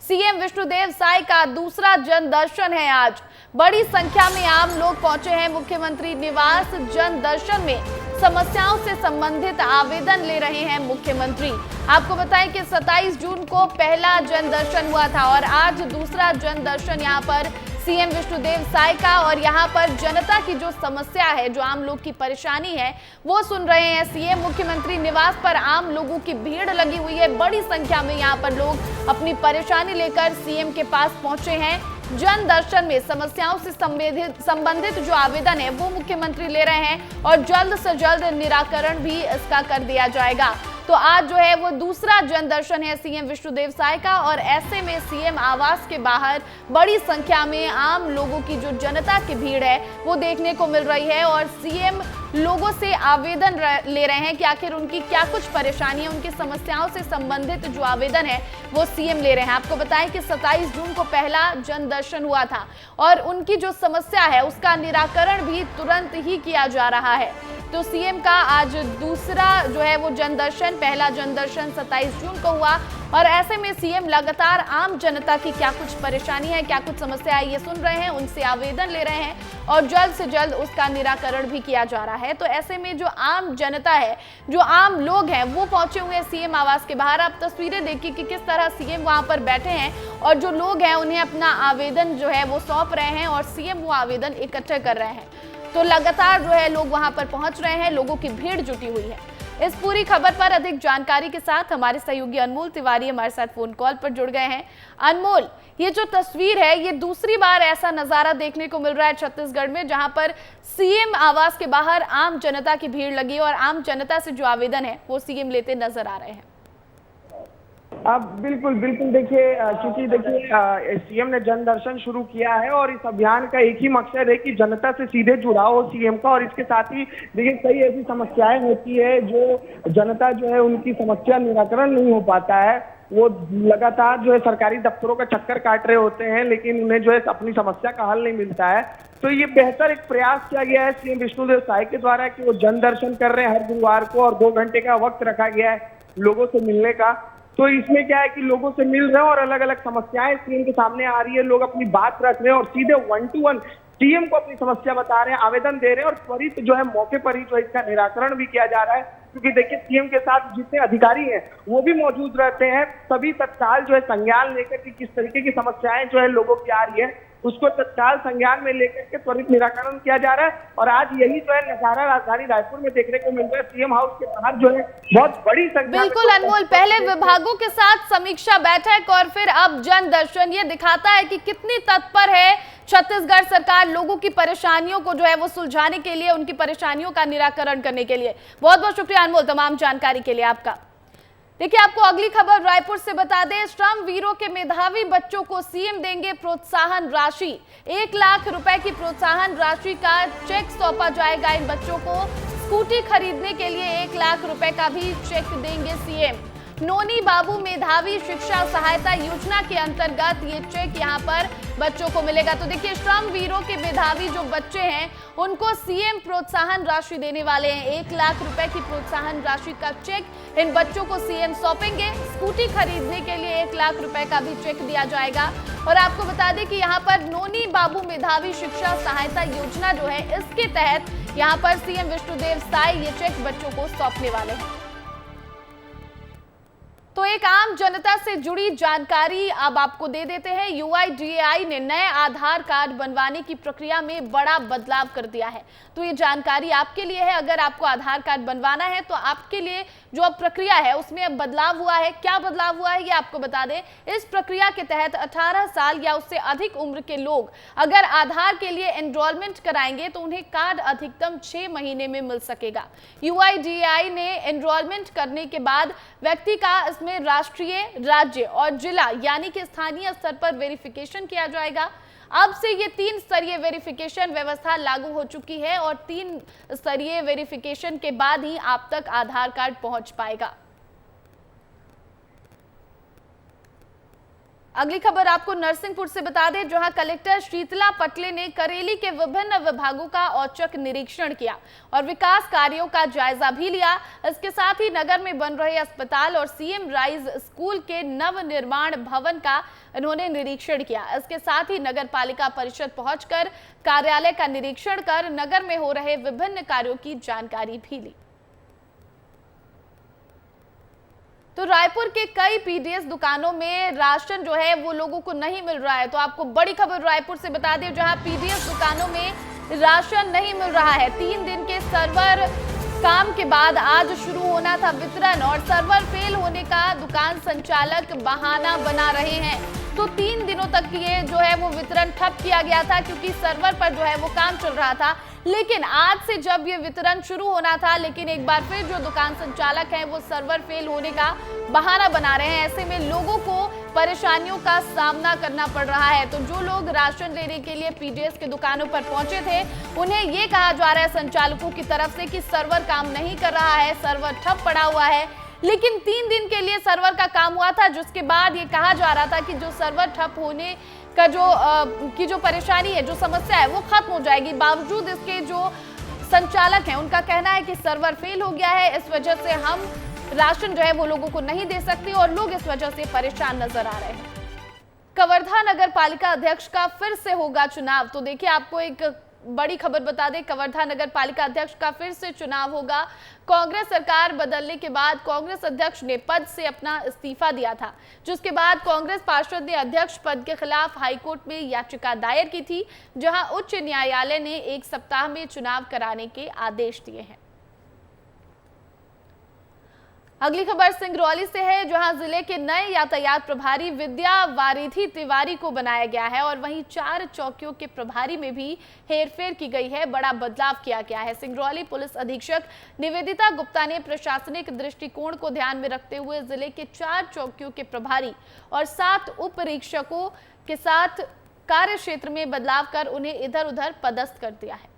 CM Vishnudeo Sai का दूसरा जन दर्शन है। आज बड़ी संख्या में आम लोग पहुंचे हैं मुख्यमंत्री निवास। जन दर्शन में समस्याओं से संबंधित आवेदन ले रहे हैं मुख्यमंत्री। आपको बताएं कि 27 जून को पहला जन दर्शन हुआ था और आज दूसरा जन दर्शन यहां पर सीएम विष्णुदेव साय का, और यहां पर जनता की जो समस्या है, जो आम लोग की परेशानी है, वो सुन रहे हैं सीएम। मुख्यमंत्री निवास पर आम लोगों की भीड़ लगी हुई है। बड़ी संख्या में यहां पर लोग अपनी परेशानी लेकर सीएम के पास पहुंचे हैं। जन दर्शन में समस्याओं से संबंधित जो आवेदन है वो मुख्यमंत्री ले रहे हैं और जल्द से जल्द निराकरण भी इसका कर दिया जाएगा। तो आज जो है वो दूसरा जन दर्शन है सीएम विष्णुदेव साय का, और ऐसे में सीएम आवास के बाहर बड़ी संख्या में आम लोगों की जो जनता की भीड़ है वो देखने को मिल रही है। और सीएम लोगों से आवेदन ले रहे हैं कि आखिर उनकी क्या कुछ परेशानी है, उनकी समस्याओं से संबंधित जो आवेदन है वो सीएम ले रहे हैं। आपको बताएं कि 27 जून को पहला जन दर्शन हुआ था और उनकी जो समस्या है उसका निराकरण भी तुरंत ही किया जा रहा है। तो सीएम का आज दूसरा जो है वो जन दर्शन, पहला जन दर्शन 27 जून को हुआ, और ऐसे में सीएम लगातार आम जनता की क्या कुछ परेशानी है, क्या कुछ समस्या है, ये सुन रहे हैं, उनसे आवेदन ले रहे हैं और जल्द से जल्द उसका निराकरण भी किया जा रहा है। तो ऐसे में जो आम जनता है, जो आम लोग हैं, वो पहुंचे हुए सीएम आवास के बाहर। आप तस्वीरें देखिए कि किस तरह सीएम वहां पर बैठे हैं और जो लोग हैं उन्हें अपना आवेदन जो है वो सौंप रहे हैं और सीएम वो आवेदन इकट्ठे कर रहे हैं। तो लगातार जो है लोग वहां पर पहुंच रहे हैं, लोगों की भीड़ जुटी हुई है। इस पूरी खबर पर अधिक जानकारी के साथ हमारे सहयोगी अनमोल तिवारी हमारे साथ फोन कॉल पर जुड़ गए हैं। अनमोल, ये जो तस्वीर है, ये दूसरी बार ऐसा नजारा देखने को मिल रहा है छत्तीसगढ़ में, जहां पर सीएम आवास के बाहर आम जनता की भीड़ लगी और आम जनता से जो आवेदन है वो सीएम लेते नजर आ रहे हैं। अब बिल्कुल देखिए, क्योंकि देखिए सीएम ने जन दर्शन शुरू किया है और इस अभियान का एक ही मकसद है कि जनता से सीधे जुड़ाव हो सीएम का। और इसके साथ ही देखिए कई ऐसी समस्याएं होती है जो जनता जो है उनकी समस्या निराकरण नहीं हो पाता है। वो लगातार जो है सरकारी दफ्तरों का चक्कर काट रहे होते हैं, लेकिन उन्हें जो है अपनी समस्या का हल नहीं मिलता है। तो ये बेहतर एक प्रयास किया गया है सीएम विष्णुदेव साय के द्वारा कि वो जन दर्शन कर रहे हैं हर गुरुवार को, और 2 घंटे का वक्त रखा गया है लोगों से मिलने का। तो इसमें क्या है कि लोगों से मिल रहे हैं और अलग अलग समस्याएं सीएम के सामने आ रही है, लोग अपनी बात रख रहे हैं और सीधे 1 to 1 सीएम को अपनी समस्या बता रहे हैं, आवेदन दे रहे हैं, और त्वरित जो है मौके पर ही जो है इसका निराकरण भी किया जा रहा है। क्योंकि देखिए सीएम के साथ जितने अधिकारी हैं वो भी मौजूद रहते हैं, सभी तत्काल जो है संज्ञान लेकर के किस तरीके की समस्याएं जो है लोगों की आ रही है उसको तत्काल संज्ञान में लेकर के त्वरित निराकरण किया जा रहा है। और आज यही जो है नजारा राजधानी रायपुर में देखने को मिल रहा है। सीएम हाउस के बाहर जो है बहुत बड़ी संख्या। बिल्कुल अनमोल, पहले विभागों के साथ समीक्षा बैठक और फिर अब जन दर्शन, ये दिखाता है कि कितनी तत्पर है छत्तीसगढ़ सरकार लोगों की परेशानियों को जो है वो सुलझाने के लिए, उनकी परेशानियों का निराकरण करने के लिए। बहुत बहुत शुक्रिया अनमोल तमाम जानकारी के लिए आपका। देखिए, आपको अगली खबर रायपुर से बता दें, श्रम वीरों के मेधावी बच्चों को सीएम देंगे प्रोत्साहन राशि। 1 लाख रुपए की प्रोत्साहन राशि का चेक सौंपा जाएगा इन बच्चों को। स्कूटी खरीदने के लिए 1 लाख रुपए का भी चेक देंगे सीएम। नोनी बाबू मेधावी शिक्षा सहायता योजना के अंतर्गत ये चेक यहाँ पर बच्चों को मिलेगा। तो देखिए, श्रम वीरों के मेधावी जो बच्चे हैं उनको सीएम प्रोत्साहन राशि देने वाले हैं। 1 लाख रुपए की प्रोत्साहन राशि का चेक इन बच्चों को सीएम सौंपेंगे। स्कूटी खरीदने के लिए 1 लाख रुपए का भी चेक दिया जाएगा। और आपको बता दें कि यहाँ पर नोनी बाबू मेधावी शिक्षा सहायता योजना जो है, इसके तहत यहाँ पर सीएम विष्णुदेव साय ये चेक बच्चों को सौंपने वाले हैं। तो एक आम जनता से जुड़ी जानकारी अब आपको दे देते हैं। यूआईडीएआई ने नए आधार कार्ड बनवाने की प्रक्रिया में बड़ा बदलाव कर दिया है। तो ये जानकारी आपके लिए है। अगर आपको आधार कार्ड बनवाना है तो आपके लिए जो अब प्रक्रिया है उसमें अब बदलाव हुआ है। क्या बदलाव हुआ है ये आपको बता दें। इस प्रक्रिया के तहत 18 साल या उससे अधिक उम्र के लोग अगर आधार के लिए एनरोलमेंट कराएंगे तो उन्हें कार्ड अधिकतम 6 महीने में मिल सकेगा। यूआईडीएआई ने एनरोलमेंट करने के बाद व्यक्ति का में राष्ट्रीय, राज्य और जिला यानी कि स्थानीय स्तर पर वेरिफिकेशन किया जाएगा। अब से ये 3 स्तरीय वेरिफिकेशन व्यवस्था लागू हो चुकी है और 3 स्तरीय वेरिफिकेशन के बाद ही आप तक आधार कार्ड पहुंच पाएगा। अगली खबर आपको नरसिंहपुर से बता दें, जहां कलेक्टर शीतला पटले ने करेली के विभिन्न विभागों का औचक निरीक्षण किया और विकास कार्यों का जायजा भी लिया। इसके साथ ही नगर में बन रहे अस्पताल और सीएम राइज स्कूल के नव निर्माण भवन का इन्होंने निरीक्षण किया। इसके साथ ही नगर पालिका परिषद पहुंचकर कार्यालय का निरीक्षण कर नगर में हो रहे विभिन्न कार्यों की जानकारी भी ली। तो रायपुर के कई पीडीएस दुकानों में राशन जो है वो लोगों को नहीं मिल रहा है। तो आपको बड़ी खबर रायपुर से बता दें, जहां पीडीएस दुकानों में राशन नहीं मिल रहा है। 3 दिन के सर्वर काम के बाद आज शुरू होना था वितरण और सर्वर फेल होने का दुकान संचालक बहाना बना रहे हैं। तो 3 दिनों तक ये जो है वो वितरण ठप किया गया था, क्योंकि सर्वर पर जो है वो काम चल रहा था। लेकिन आज से जब ये वितरण शुरू होना था, लेकिन एक बार फिर जो दुकान संचालक हैं वो सर्वर फेल होने का बहाना बना रहे हैं। ऐसे में लोगों को परेशानियों का सामना करना पड़ रहा है। तो जो लोग राशन लेने के लिए पीडीएस की दुकानों पर पहुंचे थे, उन्हें ये कहा जा रहा है संचालकों की तरफ से कि सर्वर काम नहीं कर रहा है, सर्वर ठप पड़ा हुआ है। लेकिन 3 दिन के लिए सर्वर का काम हुआ था, जिसके बाद ये कहा जा रहा था कि जो सर्वर ठप होने का जो परेशानी है, जो समस्या है, वो खत्म हो जाएगी। बावजूद इसके जो संचालक हैं उनका कहना है कि सर्वर फेल हो गया है, इस वजह से हम राशन जो है वो लोगों को नहीं दे सकते और लोग इस वजह से परेशान नजर आ रहे हैं। कवर्धा नगर पालिका अध्यक्ष का फिर से होगा चुनाव। तो देखिए, आपको एक बड़ी खबर बता दें, कवर्धा नगर पालिका अध्यक्ष का फिर से चुनाव होगा। कांग्रेस सरकार बदलने के बाद कांग्रेस अध्यक्ष ने पद से अपना इस्तीफा दिया था, जिसके बाद कांग्रेस पार्षद ने अध्यक्ष पद के खिलाफ हाईकोर्ट में याचिका दायर की थी, जहां उच्च न्यायालय ने 1 सप्ताह में चुनाव कराने के आदेश दिए हैं। अगली खबर सिंगरौली से है, जहां जिले के नए यातायात प्रभारी विद्या वारिधि तिवारी को बनाया गया है और वहीं 4 चौकियों के प्रभारी में भी हेरफेर की गई है, बड़ा बदलाव किया गया है। सिंगरौली पुलिस अधीक्षक निवेदिता गुप्ता ने प्रशासनिक दृष्टिकोण को ध्यान में रखते हुए जिले के 4 चौकियों के प्रभारी और 7 उप निरीक्षकों के साथ कार्य क्षेत्र में बदलाव कर उन्हें इधर उधर पदस्थ कर दिया है।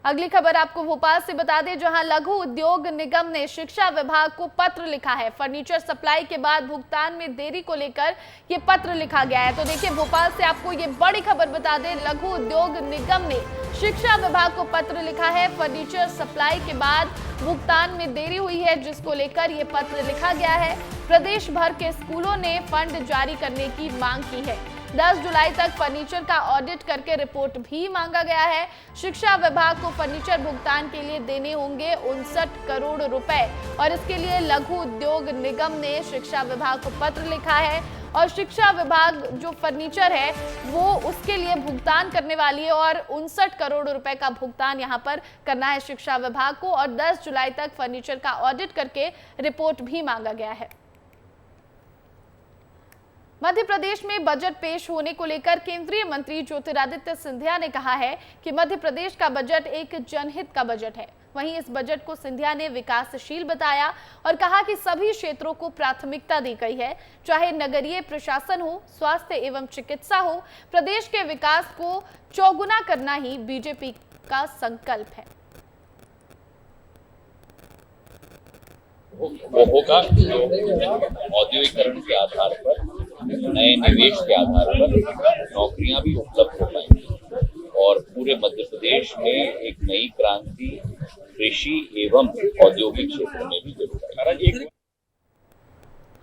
अगली खबर आपको भोपाल से बता दें, जहां लघु उद्योग निगम ने शिक्षा विभाग को पत्र लिखा है। फर्नीचर सप्लाई के बाद भुगतान में देरी को लेकर ये पत्र लिखा गया है। तो देखिए, भोपाल से आपको ये बड़ी खबर बता दें, लघु उद्योग निगम ने शिक्षा विभाग को पत्र लिखा है। फर्नीचर सप्लाई के बाद भुगतान में देरी हुई है, जिसको लेकर ये पत्र लिखा गया है। प्रदेश भर के स्कूलों ने फंड जारी करने की मांग की है। 10 जुलाई तक फर्नीचर का ऑडिट करके रिपोर्ट भी मांगा गया है। शिक्षा विभाग को फर्नीचर भुगतान के लिए देने होंगे 59 करोड़ रुपए और इसके लिए लघु उद्योग निगम ने शिक्षा विभाग को पत्र लिखा है और शिक्षा विभाग जो फर्नीचर है वो उसके लिए भुगतान करने वाली है और 59 करोड़ रुपए का भुगतान यहां पर करना है शिक्षा विभाग को और 10 जुलाई तक फर्नीचर का ऑडिट करके रिपोर्ट भी मांगा गया है। मध्य प्रदेश में बजट पेश होने को लेकर केंद्रीय मंत्री ज्योतिरादित्य सिंधिया ने कहा है कि मध्य प्रदेश का बजट एक जनहित का बजट है। वहीं इस बजट को सिंधिया ने विकासशील बताया और कहा कि सभी क्षेत्रों को प्राथमिकता दी गई है, चाहे नगरीय प्रशासन हो, स्वास्थ्य एवं चिकित्सा हो। प्रदेश के विकास को चौगुना करना ही बीजेपी का संकल्प है। वो होगा जो औद्योगिकरण के आधार पर, नए निवेश के आधार पर नौकरियां भी उपलब्ध हो पाएंगी और पूरे मध्य प्रदेश में एक नई क्रांति कृषि एवं औद्योगिक क्षेत्र में भी जरूर आएगी।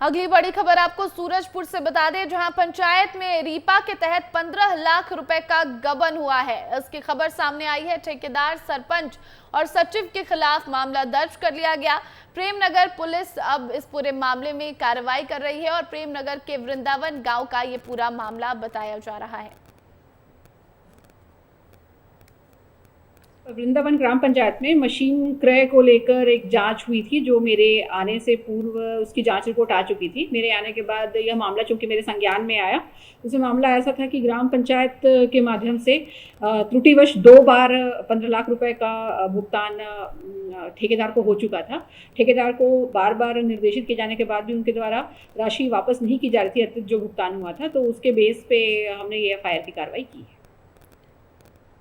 अगली बड़ी खबर आपको सूरजपुर से बता दें, जहां पंचायत में रीपा के तहत 15 लाख रुपए का गबन हुआ है। इसकी खबर सामने आई है। ठेकेदार, सरपंच और सचिव के खिलाफ मामला दर्ज कर लिया गया। प्रेमनगर पुलिस अब इस पूरे मामले में कार्रवाई कर रही है और प्रेमनगर के वृंदावन गांव का ये पूरा मामला बताया जा रहा है। वृंदावन ग्राम पंचायत में मशीन क्रय को लेकर एक जांच हुई थी, जो मेरे आने से पूर्व उसकी जांच रिपोर्ट आ चुकी थी। मेरे आने के बाद यह मामला चूंकि मेरे संज्ञान में आया, उसमें मामला ऐसा था कि ग्राम पंचायत के माध्यम से त्रुटिवश 2 बार 15 लाख रुपए का भुगतान ठेकेदार को हो चुका था। ठेकेदार को बार बार निर्देशित किए जाने के बाद भी उनके द्वारा राशि वापस नहीं की जा रही थी, अतिरिक्त जो भुगतान हुआ था। तो उसके बेस पे हमने ये FIR की कार्रवाई की है।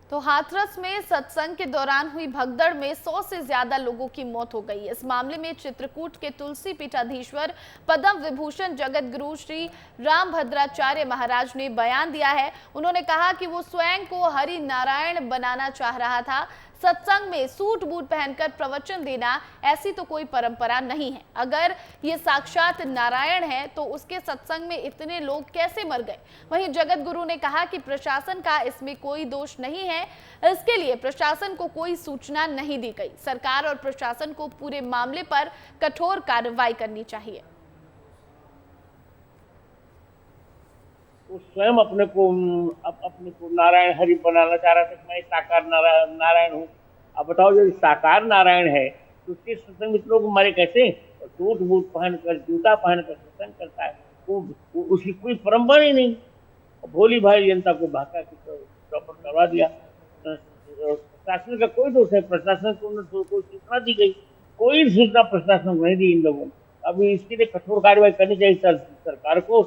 तो तो हाथरस में सत्संग के दौरान हुई भगदड़ में 100 से ज्यादा लोगों की मौत हो गई। इस मामले में चित्रकूट के तुलसी पीठाधीश्वर पद्म विभूषण जगत गुरु श्री रामभद्राचार्य महाराज ने बयान दिया है। उन्होंने कहा कि वो स्वयं को हरि नारायण बनाना चाह रहा था। सत्संग में सूट बूट पहनकर प्रवचन देना ऐसी तो कोई परंपरा नहीं है। अगर ये साक्षात नारायण है तो उसके सत्संग में इतने लोग कैसे मर गए। वहीं जगत गुरु ने कहा कि प्रशासन का इसमें कोई दोष नहीं है, इसके लिए प्रशासन को कोई सूचना नहीं दी गई। सरकार और प्रशासन को पूरे मामले पर कठोर कार्रवाई करनी चाहिए। वो स्वयं अपने को नारायण हरि बनाना चाह रहा था कि मैं साकार नारायण हूँ। अब बताओ, जब साकार नारायण है तो उसके सत्संग में लोग मरे कैसे? सूट बूट पहनकर, जूता पहनकर सत्संग करता है, वो उसकी कोई परंपरा ही नहीं। भोली भाई जनता को भाका चौपट करवा दिया। प्रशासन का कोई दोष है? प्रशासन को कोई सूचना दी गई? कोई सूचना प्रशासन को नहीं दी इन लोगों ने। अभी इसके लिए कठोर कार्रवाई करनी चाहिए सरकार को।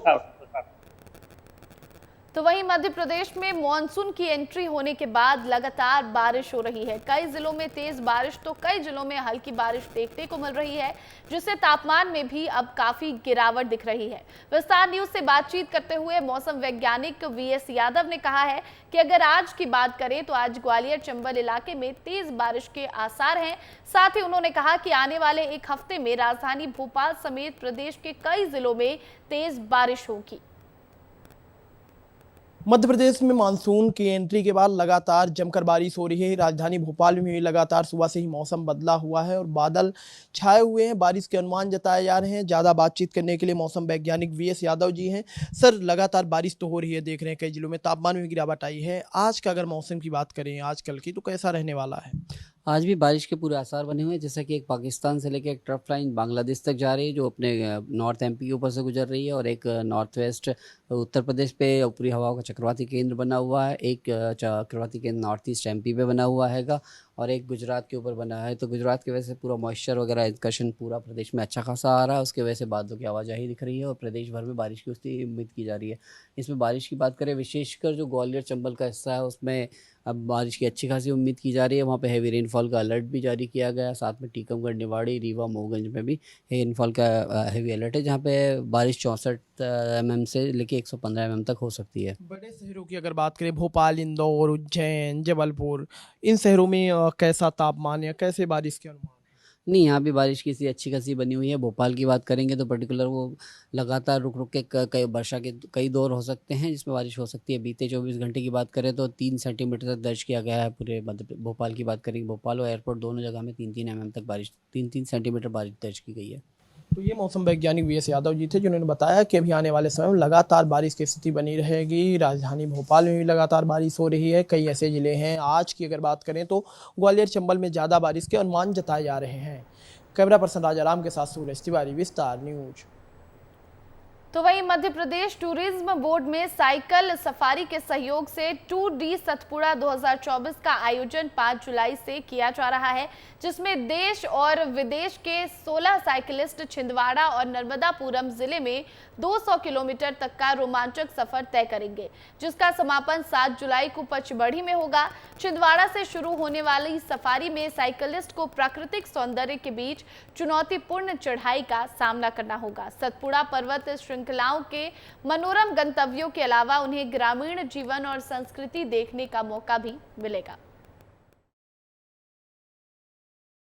तो वहीं मध्य प्रदेश में मॉनसून की एंट्री होने के बाद लगातार बारिश हो रही है। कई जिलों में तेज बारिश तो कई जिलों में हल्की बारिश देखने को मिल रही है, जिससे तापमान में भी अब काफी गिरावट दिख रही है। विस्तार न्यूज से बातचीत करते हुए मौसम वैज्ञानिक वीएस यादव ने कहा है कि अगर आज की बात करें तो आज ग्वालियर चंबल इलाके में तेज बारिश के आसार हैं। साथ ही उन्होंने कहा कि आने वाले एक हफ्ते में राजधानी भोपाल समेत प्रदेश के कई जिलों में तेज बारिश होगी। मध्य प्रदेश में मानसून की एंट्री के बाद लगातार जमकर बारिश हो रही है। राजधानी भोपाल में भी लगातार सुबह से ही मौसम बदला हुआ है और बादल छाए हुए हैं। बारिश के अनुमान जताए जा रहे हैं। ज़्यादा बातचीत करने के लिए मौसम वैज्ञानिक वीएस यादव जी हैं। सर, लगातार बारिश तो हो रही है, देख रहे हैं कई जिलों में तापमान में गिरावट आई है। आज का अगर मौसम की बात करें आजकल की, तो कैसा रहने वाला है? आज भी बारिश के पूरे आसार बने हुए हैं। जैसा कि एक पाकिस्तान से लेकर एक ट्रफ लाइन बांग्लादेश तक जा रही है, जो अपने नॉर्थ एमपी के ऊपर से गुजर रही है, और एक नॉर्थ वेस्ट उत्तर प्रदेश पे ऊपरी हवाओं का चक्रवाती केंद्र बना हुआ है। एक चक्रवाती केंद्र नॉर्थ ईस्ट एमपी पे बना हुआ हैगा, और एक गुजरात के ऊपर बना है। तो गुजरात की वजह से पूरा मॉइस्चर वगैरह इंकर्शन पूरा प्रदेश में अच्छा खासा आ रहा है। उसकी वजह से बादलों की आवाजाही दिख रही है और प्रदेश भर में बारिश की उसकी उम्मीद की जा रही है। इसमें बारिश की बात करें, विशेषकर जो ग्वालियर चंबल का हिस्सा है उसमें अब बारिश की अच्छी खासी उम्मीद की जा रही है। वहाँ पे हैवी रेनफॉल का अलर्ट भी जारी किया गया है। साथ में टीकमगढ़, निवाड़ी, रीवा, मोहगंज में भी रेनफॉल का हैवी अलर्ट है, जहाँ पे बारिश 64 mm से लेके 115 mm तक हो सकती है। बड़े शहरों की अगर बात करें, भोपाल, इंदौर, उज्जैन, जबलपुर, इन शहरों में कैसा तापमान या कैसे बारिश के अनुमान? नहीं, यहाँ भी बारिश की सी अच्छी खासी बनी हुई है। भोपाल की बात करेंगे तो पर्टिकुलर वो लगातार रुक रुक के कई वर्षा के कई दौर हो सकते हैं जिसमें बारिश हो सकती है। बीते 24 घंटे की बात करें तो 3 सेंटीमीटर तक दर्ज किया गया है। पूरे भोपाल की बात करेंगे, भोपाल और एयरपोर्ट दोनों जगह में 3-3 mm तक बारिश, 3-3 सेंटीमीटर बारिश दर्ज की गई है। तो ये मौसम वैज्ञानिक वीएस यादव जी थे, जिन्होंने बताया कि अभी आने वाले समय में लगातार बारिश की स्थिति बनी रहेगी। राजधानी भोपाल में भी लगातार बारिश हो रही है। कई ऐसे जिले हैं, आज की अगर बात करें तो ग्वालियर चंबल में ज़्यादा बारिश के अनुमान जताए जा रहे हैं। कैमरा पर्सन राजाराम के साथ सूरज तिवारी, विस्तार न्यूज। तो वहीं मध्य प्रदेश टूरिज्म बोर्ड में साइकिल सफारी के सहयोग से 2D सतपुड़ा 2024 का आयोजन 5 जुलाई से किया जा रहा है, जिसमें देश और विदेश के 16 साइकिलिस्ट छिंदवाड़ा और नर्मदापुरम जिले में 200 किलोमीटर तक का रोमांचक सफर तय करेंगे, जिसका समापन 7 जुलाई को पचमढ़ी में होगा। छिंदवाड़ा से शुरू होने वाली सफारी में साइकिलिस्ट को प्राकृतिक सौंदर्य के बीच चुनौतीपूर्ण चढ़ाई का सामना करना होगा। सतपुड़ा पर्वत श्रृंखलाओं के मनोरम गंतव्यों के अलावा उन्हें ग्रामीण जीवन और संस्कृति देखने का मौका भी मिलेगा।